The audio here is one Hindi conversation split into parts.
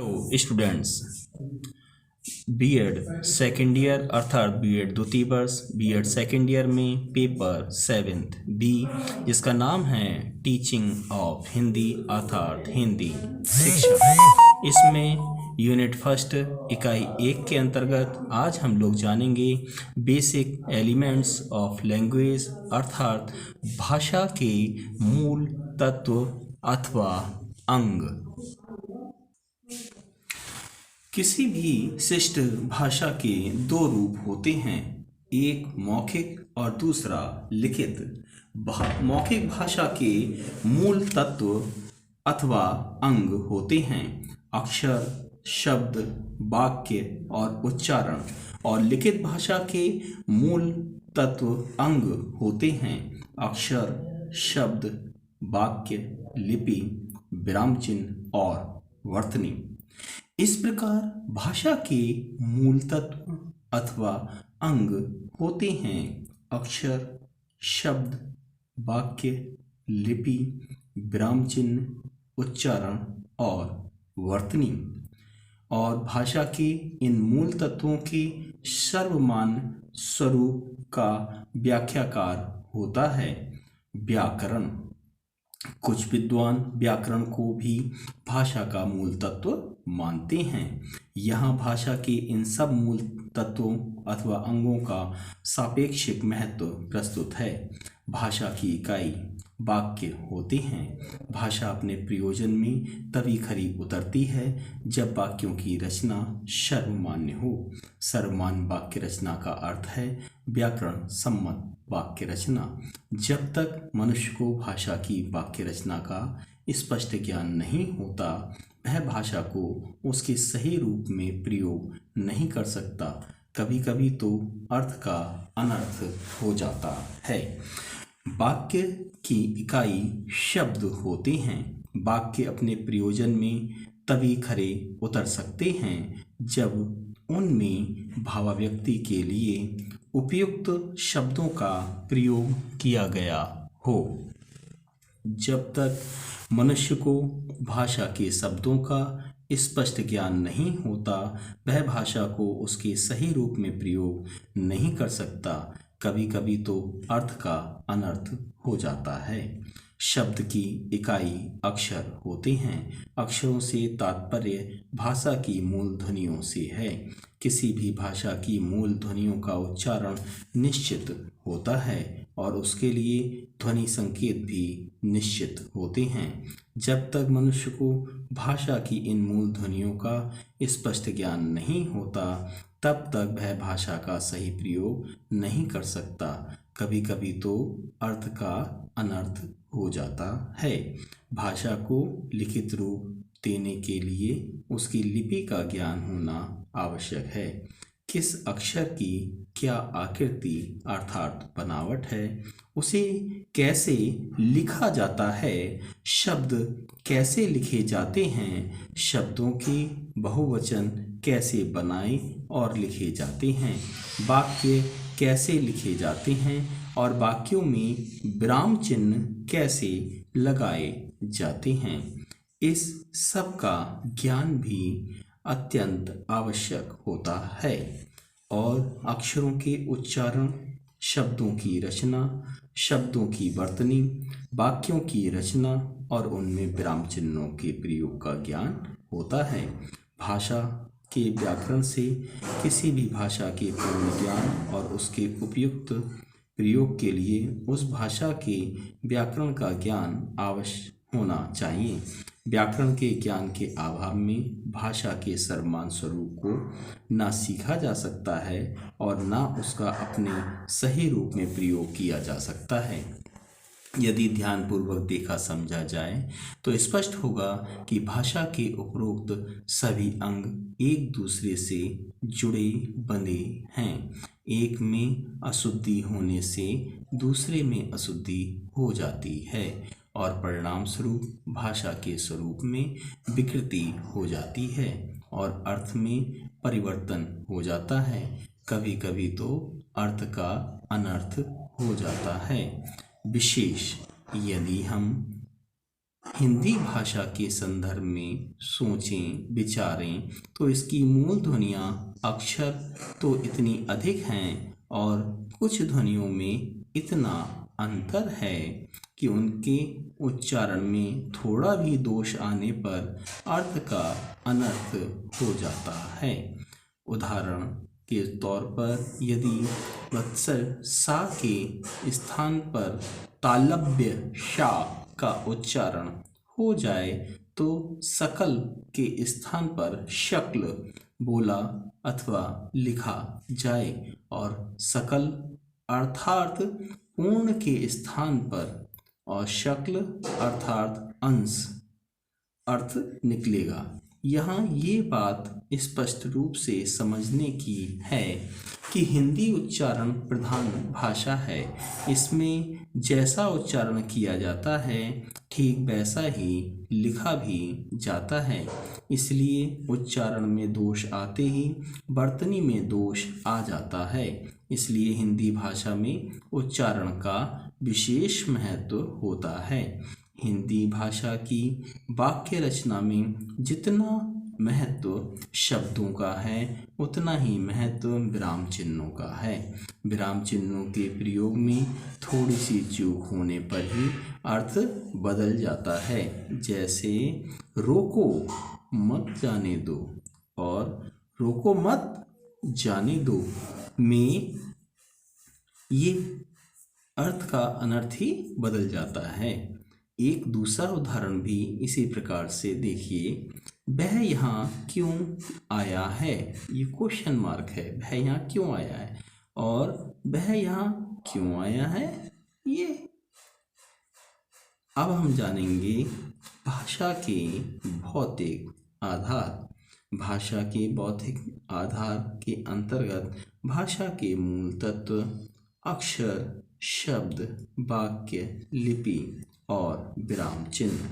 Hello students, B Ed second year अर्थात बीएड द्वितीय वर्ष बीएड सेकेंड ईयर में पेपर 7th बी जिसका नाम है टीचिंग ऑफ हिंदी अर्थात हिंदी शिक्षण। इसमें यूनिट फर्स्ट इकाई 1 के अंतर्गत आज हम लोग जानेंगे बेसिक एलिमेंट्स ऑफ लैंग्वेज अर्थात भाषा के मूल तत्व अथवा अंग। किसी भी शिष्ट भाषा के दो रूप होते हैं, एक मौखिक और दूसरा लिखित। मौखिक भाषा के मूल तत्व अथवा अंग होते हैं अक्षर, शब्द, वाक्य और उच्चारण, और लिखित भाषा के मूल तत्व अंग होते हैं अक्षर, शब्द, वाक्य, लिपि, विराम चिन्ह और वर्तनी। इस प्रकार भाषा के मूल तत्व अथवा अंग होते हैं अक्षर, शब्द, वाक्य, लिपि, विराम चिन्ह, उच्चारण और वर्तनी। और भाषा के इन मूल तत्वों के सर्वमान्य स्वरूप का व्याख्याकार होता है व्याकरण। कुछ विद्वान व्याकरण को भी भाषा का मूल तत्व मानते हैं। यहाँ भाषा के इन सब मूल तत्वों अथवा अंगों का सापेक्षिक महत्व प्रस्तुत है। भाषा की इकाई वाक्य होते हैं। भाषा अपने प्रयोजन में तभी खरी उतरती है जब वाक्यों की रचना सर्वमान्य हो। सर्वमान्य वाक्य रचना का अर्थ है व्याकरण सम्मत वाक्य रचना। जब तक मनुष्य को भाषा की वाक्य रचना का स्पष्ट ज्ञान नहीं होता, वह भाषा को उसके सही रूप में प्रयोग नहीं कर सकता। कभी कभी तो अर्थ का अनर्थ हो जाता है। वाक्य की इकाई शब्द होते हैं। वाक्य अपने प्रयोजन में तभी खरे उतर सकते हैं जब उनमें भावाव्यक्ति के लिए उपयुक्त शब्दों का प्रयोग किया गया हो। जब तक मनुष्य को भाषा के शब्दों का स्पष्ट ज्ञान नहीं होता, वह भाषा को उसके सही रूप में प्रयोग नहीं कर सकता। कभी कभी तो अर्थ का अनर्थ हो जाता है। शब्द की इकाई अक्षर होते हैं। अक्षरों से तात्पर्य भाषा की मूल ध्वनियों से है। किसी भी भाषा की मूल ध्वनियों का उच्चारण निश्चित होता है और उसके लिए ध्वनि संकेत भी निश्चित होते हैं। जब तक मनुष्य को भाषा की इन मूल ध्वनियों का स्पष्ट ज्ञान नहीं होता, तब तक वह भाषा का सही प्रयोग नहीं कर सकता। कभी कभी तो अर्थ का अनर्थ हो जाता है। भाषा को लिखित रूप देने के लिए उसकी लिपि का ज्ञान होना आवश्यक है। किस अक्षर की क्या आकृति अर्थात बनावट है, उसे कैसे लिखा जाता है, शब्द कैसे लिखे जाते हैं, शब्दों के बहुवचन कैसे बनाए और लिखे जाते हैं, वाक्य कैसे लिखे जाते हैं और वाक्यों में विराम चिन्ह कैसे लगाए जाते हैं, इस सब का ज्ञान भी अत्यंत आवश्यक होता है। और अक्षरों के उच्चारण, शब्दों की रचना, शब्दों की वर्तनी, वाक्यों की रचना और उनमें विराम चिन्हों के प्रयोग का ज्ञान होता है। भाषा के व्याकरण से किसी भी भाषा के पूर्ण ज्ञान और उसके उपयुक्त प्रयोग के लिए उस भाषा के व्याकरण का ज्ञान अवश्य होना चाहिए। व्याकरण के ज्ञान के अभाव में भाषा के सर्वमान्य स्वरूप को ना सीखा जा सकता है और ना उसका अपने सही रूप में प्रयोग किया जा सकता है। यदि ध्यानपूर्वक देखा समझा जाए तो स्पष्ट होगा कि भाषा के उपरोक्त सभी अंग एक दूसरे से जुड़े बंधे हैं। एक में अशुद्धि होने से दूसरे में अशुद्धि हो जाती है और परिणाम स्वरूप भाषा के स्वरूप में विकृति हो जाती है और अर्थ में परिवर्तन हो जाता है। कभी कभी तो अर्थ का अनर्थ हो जाता है। विशेष यदि हम हिंदी भाषा के संदर्भ में सोचें विचारें तो इसकी मूल ध्वनियाँ अक्षर तो इतनी अधिक हैं और कुछ ध्वनियों में इतना अंतर है कि उनके उच्चारण में थोड़ा भी दोष आने पर अर्थ का अनर्थ हो जाता है। उदाहरण के तौर पर यदि वत्सल सा के स्थान पर तालव्य शा का उच्चारण हो जाए तो सकल के स्थान पर शक्ल बोला अथवा लिखा जाए और सकल अर्थात पूर्ण के स्थान पर और शक्ल अर्थात अंश अर्थ निकलेगा। यहाँ ये बात स्पष्ट रूप से समझने की है कि हिंदी उच्चारण प्रधान भाषा है। इसमें जैसा उच्चारण किया जाता है ठीक वैसा ही लिखा भी जाता है। इसलिए उच्चारण में दोष आते ही वर्तनी में दोष आ जाता है। इसलिए हिंदी भाषा में उच्चारण का विशेष महत्व होता है। हिंदी भाषा की वाक्य रचना में जितना महत्व शब्दों का है उतना ही महत्व विराम चिन्हों का है। विराम चिन्हों के प्रयोग में थोड़ी सी चूक होने पर ही अर्थ बदल जाता है। जैसे रोको मत जाने दो और रोको मत जाने दो में ये अर्थ का अनर्थ ही बदल जाता है। एक दूसरा उदाहरण भी इसी प्रकार से देखिए, वह यहाँ क्यों आया है, ये क्वेश्चन मार्क है, वह यहाँ क्यों आया है और वह यहाँ क्यों आया है ये। अब हम जानेंगे भाषा के भौतिक आधार। भाषा के भौतिक आधार के अंतर्गत भाषा के मूल तत्व अक्षर, शब्द, वाक्य, लिपि और विराम चिन्ह,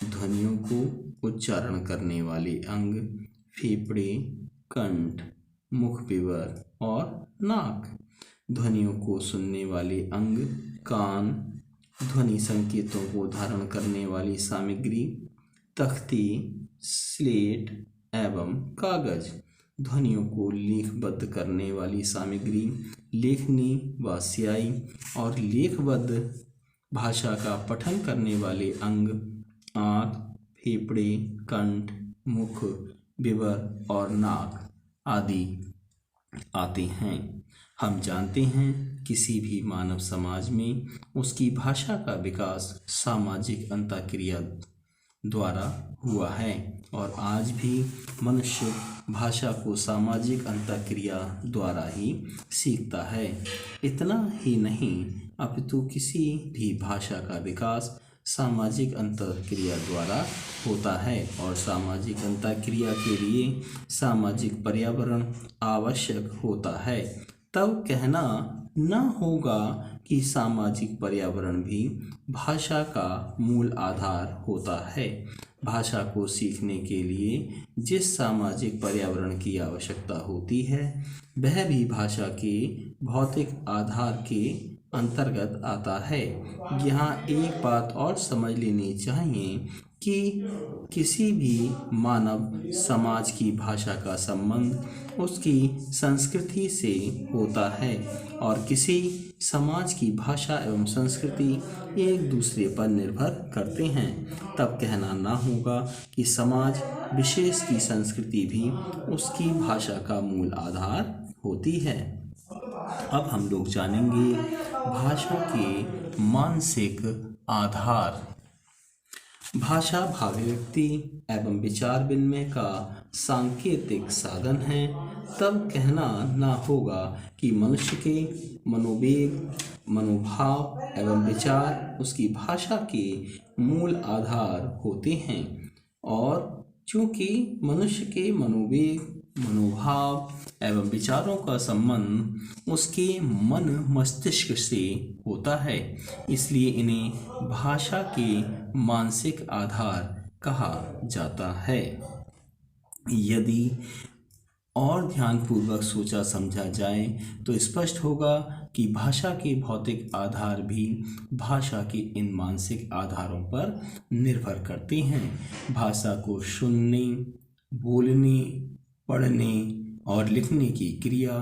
ध्वनियों को उच्चारण करने वाले अंग, फेफड़े, कंठ, मुख विवर और नाक, ध्वनियों को सुनने वाले अंग, कान, ध्वनि संकेतों को धारण करने वाली सामग्री, तख्ती, स्लेट एवं कागज, ध्वनियों को लेखबद्ध करने वाली सामग्री, लेखनी व स्याही और लेखबद्ध भाषा का पठन करने वाले अंग, आँख, फेफड़े, कंठ, मुख, विवर और नाक आदि आते हैं। हम जानते हैं किसी भी मानव समाज में उसकी भाषा का विकास सामाजिक अंतःक्रिया द्वारा हुआ है और आज भी मनुष्य भाषा को सामाजिक अंतःक्रिया द्वारा ही सीखता है। इतना ही नहीं अपितु किसी भी भाषा का विकास सामाजिक अंतःक्रिया द्वारा होता है और सामाजिक अंतःक्रिया के लिए सामाजिक पर्यावरण आवश्यक होता है। तब कहना न होगा कि सामाजिक पर्यावरण भी भाषा का मूल आधार होता है। भाषा को सीखने के लिए जिस सामाजिक पर्यावरण की आवश्यकता होती है वह भी भाषा के भौतिक आधार के अंतर्गत आता है। यहाँ एक बात और समझ लेनी चाहिए कि किसी भी मानव समाज की भाषा का संबंध उसकी संस्कृति से होता है और किसी समाज की भाषा एवं संस्कृति एक दूसरे पर निर्भर करते हैं। तब कहना ना होगा कि समाज विशेष की संस्कृति भी उसकी भाषा का मूल आधार होती है। अब हम लोग जानेंगे भाषा के मानसिक आधार। भाषा भावाभिव्यक्ति एवं विचार विनिमय का सांकेतिक साधन है। तब कहना ना होगा कि मनुष्य के मनोवेग, मनोभाव एवं विचार उसकी भाषा के मूल आधार होते हैं और चूँकि मनुष्य के मनोवेग, मनोभाव एवं विचारों का संबंध उसके मन मस्तिष्क से होता है, इसलिए इन्हें भाषा के मानसिक आधार कहा जाता है। यदि और ध्यानपूर्वक सोचा समझा जाए तो स्पष्ट होगा कि भाषा के भौतिक आधार भी भाषा के इन मानसिक आधारों पर निर्भर करते हैं। भाषा को सुनने, बोलने, पढ़ने और लिखने की क्रिया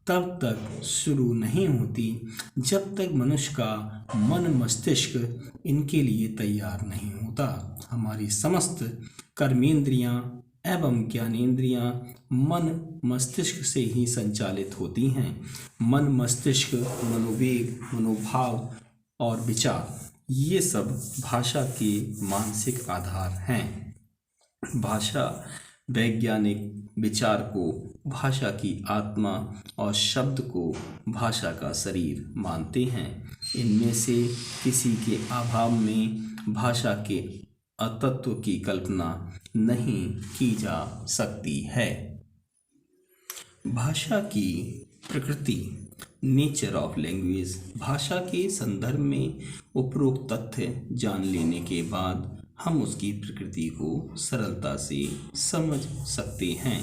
तब तक शुरू नहीं होती जब तक मनुष्य का मन मस्तिष्क इनके लिए तैयार नहीं होता। हमारी समस्त कर्मेंद्रियां एवं ज्ञानेंद्रियां मन मस्तिष्क से ही संचालित होती हैं। मन मस्तिष्क, मनोवेग, मनोभाव और विचार, ये सब भाषा के मानसिक आधार हैं। भाषा वैज्ञानिक विचार को भाषा की आत्मा और शब्द को भाषा का शरीर मानते हैं। इनमें से किसी के अभाव में भाषा के अतत्व की कल्पना नहीं की जा सकती है। भाषा की प्रकृति, नेचर ऑफ लैंग्वेज। भाषा के संदर्भ में उपरोक्त तथ्य जान लेने के बाद हम उसकी प्रकृति को सरलता से समझ सकते हैं।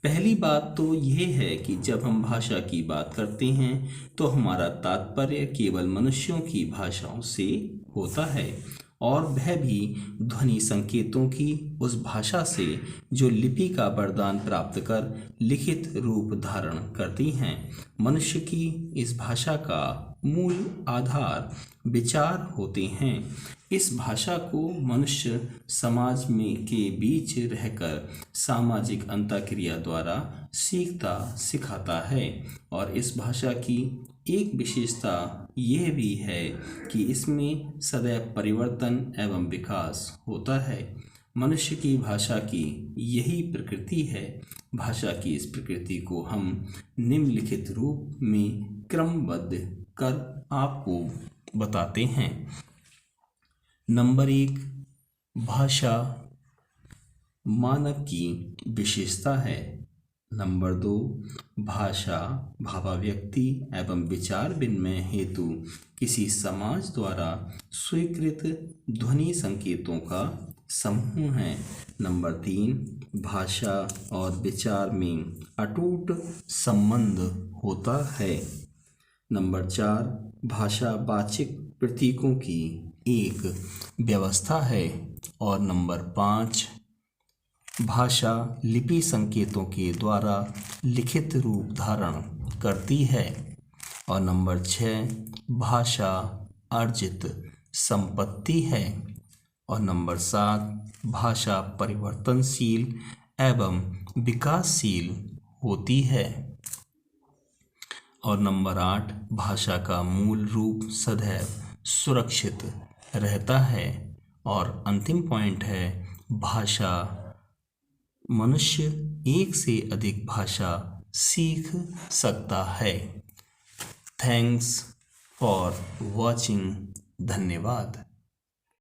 पहली बात तो यह है कि जब हम भाषा की बात करते हैं तो हमारा तात्पर्य केवल मनुष्यों की भाषाओं से होता है, और वह भी ध्वनि संकेतों की उस भाषा से जो लिपि का वरदान प्राप्त कर लिखित रूप धारण करती हैं। मनुष्य की इस भाषा का मूल आधार विचार होते हैं। इस भाषा को मनुष्य समाज में के बीच रहकर सामाजिक अंतःक्रिया द्वारा सीखता सिखाता है, और इस भाषा की एक विशेषता यह भी है कि इसमें सदैव परिवर्तन एवं विकास होता है। मनुष्य की भाषा की यही प्रकृति है। भाषा की इस प्रकृति को हम निम्नलिखित रूप में क्रमबद्ध कर आपको बताते हैं। नंबर 1, भाषा मानव की विशेषता है। नंबर 2, भाषा भावाव्यक्ति एवं विचार विनिमय हेतु किसी समाज द्वारा स्वीकृत ध्वनि संकेतों का समूह है। नंबर 3, भाषा और विचार में अटूट संबंध होता है। नंबर 4, भाषा वाचिक प्रतीकों की एक व्यवस्था है। और नंबर 5, भाषा लिपि संकेतों के द्वारा लिखित रूप धारण करती है। और नंबर 6, भाषा अर्जित संपत्ति है। और नंबर 7, भाषा परिवर्तनशील एवं विकासशील होती है। और नंबर 8, भाषा का मूल रूप सदैव सुरक्षित रहता है। और अंतिम पॉइंट है, भाषा मनुष्य एक से अधिक भाषा सीख सकता है। Thanks for watching. धन्यवाद।